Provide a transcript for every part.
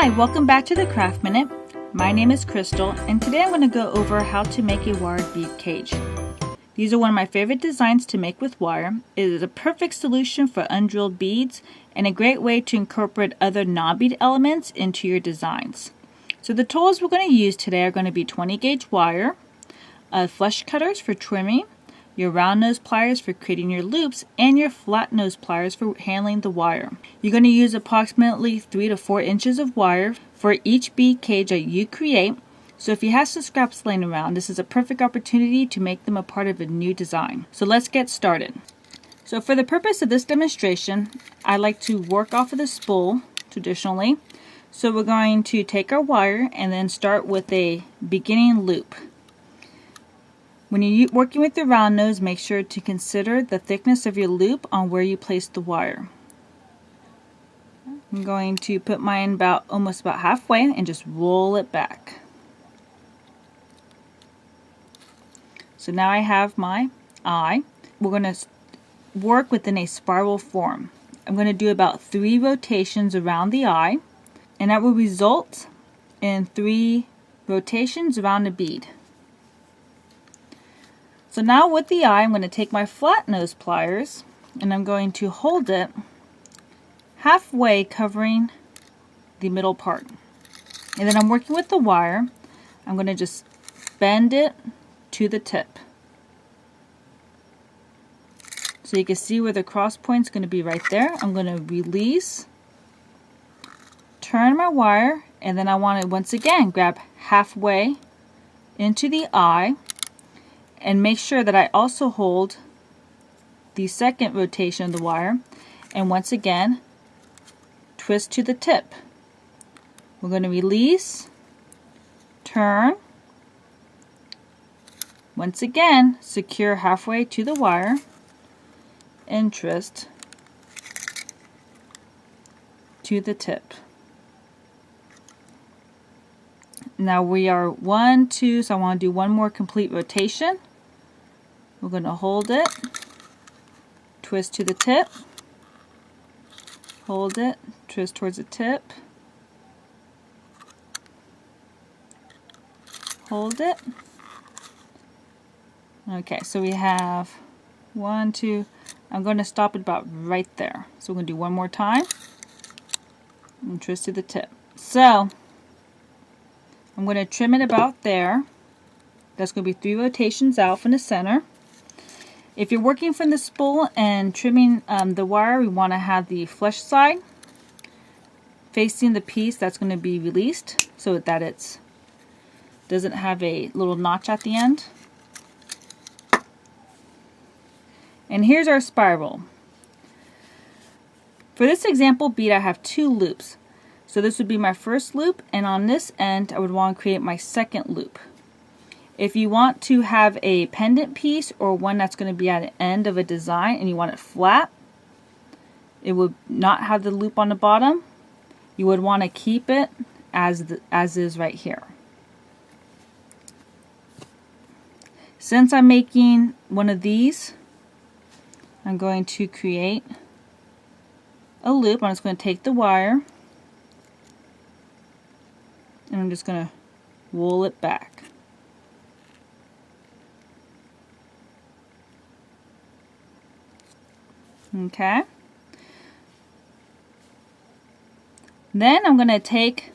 Hi, welcome back to the Craft Minute. My name is Crystal, and today I'm going to go over how to make a wired bead cage. These are one of my favorite designs to make with wire. It is a perfect solution for undrilled beads and a great way to incorporate other non-bead elements into your designs. So the tools we're going to use today are going to be 20 gauge wire, flush cutters for trimming, your round nose pliers for creating your loops, and your flat nose pliers for handling the wire. You're going to use approximately 3 to 4 inches of wire for each bead cage that you create. So if you have some scraps laying around, this is a perfect opportunity to make them a part of a new design. So let's get started. So for the purpose of this demonstration, I like to work off of the spool traditionally. So we're going to take our wire and then start with a beginning loop. When you're working with the round nose, make sure to consider the thickness of your loop on where you place the wire. I'm going to put mine almost about halfway and just roll it back. So now I have my eye. We're going to work within a spiral form. I'm going to do about 3 rotations around the eye, and that will result in 3 rotations around the bead. So now with the eye, I'm going to take my flat nose pliers and I'm going to hold it halfway, covering the middle part. And then I'm working with the wire. I'm going to just bend it to the tip. So you can see where the cross point is going to be right there. I'm going to release, turn my wire, and then I want to once again grab halfway into the eye. And make sure that I also hold the second rotation of the wire, and once again twist to the tip. We're going to release, turn, once again secure halfway to the wire, and twist to the tip. Now we are 1, 2, so I want to do one more complete rotation. We're going to hold it, twist to the tip, hold it, twist towards the tip, hold it. Okay, so we have 1, 2, I'm going to stop it about right there. So we're going to do one more time and twist to the tip. So I'm going to trim it about there. That's going to be 3 rotations out from the center. If you're working from the spool and trimming the wire, we want to have the flush side facing the piece that's going to be released so that it doesn't have a little notch at the end. And here's our spiral. For this example bead, I have 2 loops. So this would be my first loop, and on this end I would want to create my second loop. If you want to have a pendant piece or one that's going to be at the end of a design and you want it flat, it would not have the loop on the bottom. You would want to keep it as is right here. Since I'm making one of these, I'm going to create a loop. I'm just going to take the wire and I'm just going to roll it back. Okay. Then I'm going to take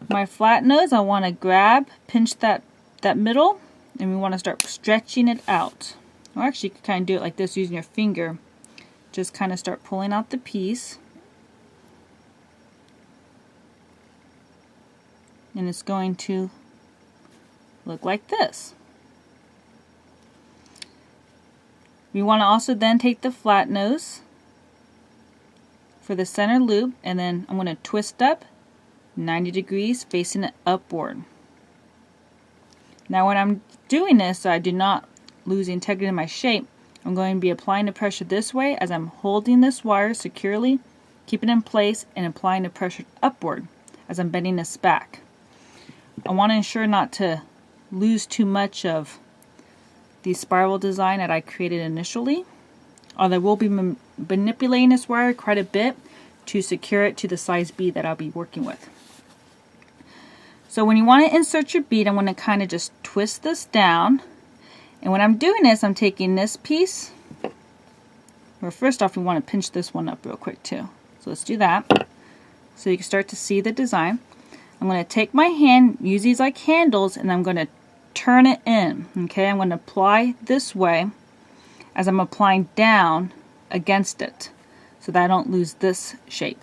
my flat nose. I want to pinch that middle, and we want to start stretching it out. Or actually, you can kind of do it like this using your finger. Just kind of start pulling out the piece. And it's going to look like this. We want to also then take the flat nose for the center loop, and then I'm going to twist up 90 degrees facing it upward. Now when I'm doing this, so I do not lose the integrity of my shape, I'm going to be applying the pressure this way as I'm holding this wire securely, keep it in place, and applying the pressure upward as I'm bending this back. I want to ensure not to lose too much of the spiral design that I created initially. Although we'll be manipulating this wire quite a bit to secure it to the size bead that I'll be working with. So when you want to insert your bead, I'm going to kind of just twist this down. And when I'm doing this, I'm taking this piece. Well, first off, we want to pinch this one up real quick too. So let's do that. So you can start to see the design. I'm going to take my hand, use these like handles, and I'm going to turn it in. Okay, I'm going to apply this way as I'm applying down against it so that I don't lose this shape.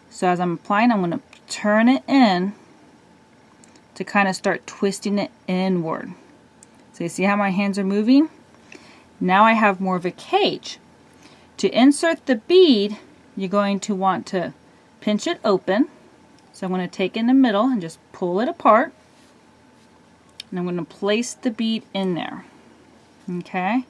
So as I'm applying, I'm going to turn it in to kind of start twisting it inward. So you see how my hands are moving? Now I have more of a cage. To insert the bead, you're going to want to pinch it open. So I'm going to take in the middle and just pull it apart. And I'm going to place the bead in there. Okay?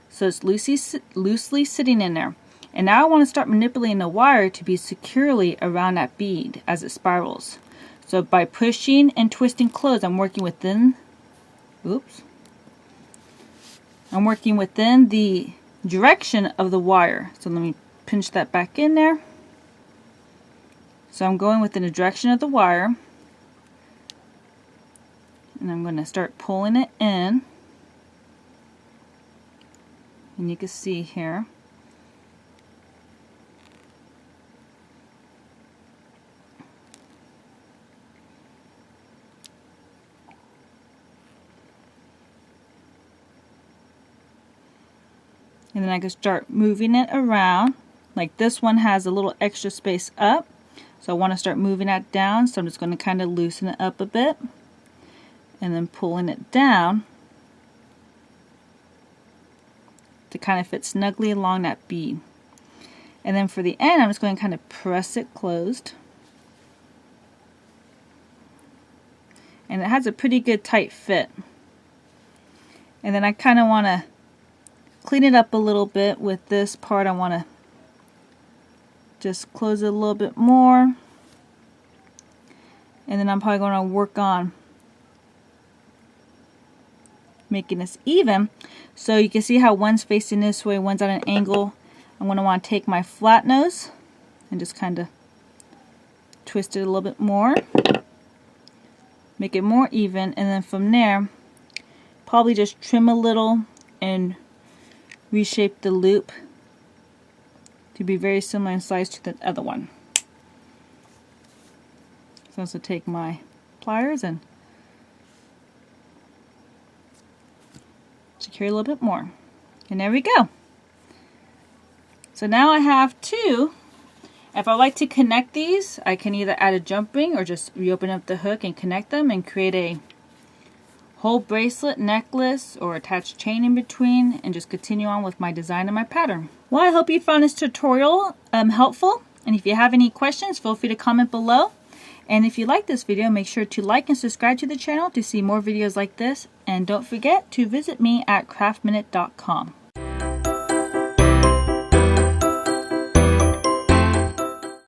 So it's loosely sitting in there. And now I want to start manipulating the wire to be securely around that bead as it spirals. So by pushing and twisting closed, I'm working within the direction of the wire. So let me pinch that back in there. So I'm going within the direction of the wire. And I'm going to start pulling it in. And you can see here. And then I can start moving it around. Like this one has a little extra space up. So I want to start moving that down. So I'm just going to kind of loosen it up a bit. And then pulling it down to kind of fit snugly along that bead. And then for the end, I'm just going to kind of press it closed. And it has a pretty good tight fit. And then I kind of want to clean it up a little bit with this part. I want to just close it a little bit more. And then I'm probably going to work on making this even. So you can see how one's facing this way, one's at an angle. I'm going to want to take my flat nose and just kind of twist it a little bit more. Make it more even. And then from there, probably just trim a little and reshape the loop to be very similar in size to the other one. So I'll also take my pliers and secure a little bit more. And there we go. So now I have two. If I like to connect these, I can either add a jump ring or just reopen up the hook and connect them and create a whole bracelet, necklace, or attach chain in between, and just continue on with my design and my pattern. Well, I hope you found this tutorial helpful, and if you have any questions, feel free to comment below. And if you like this video, make sure to like and subscribe to the channel to see more videos like this, and don't forget to visit me at craftminute.com.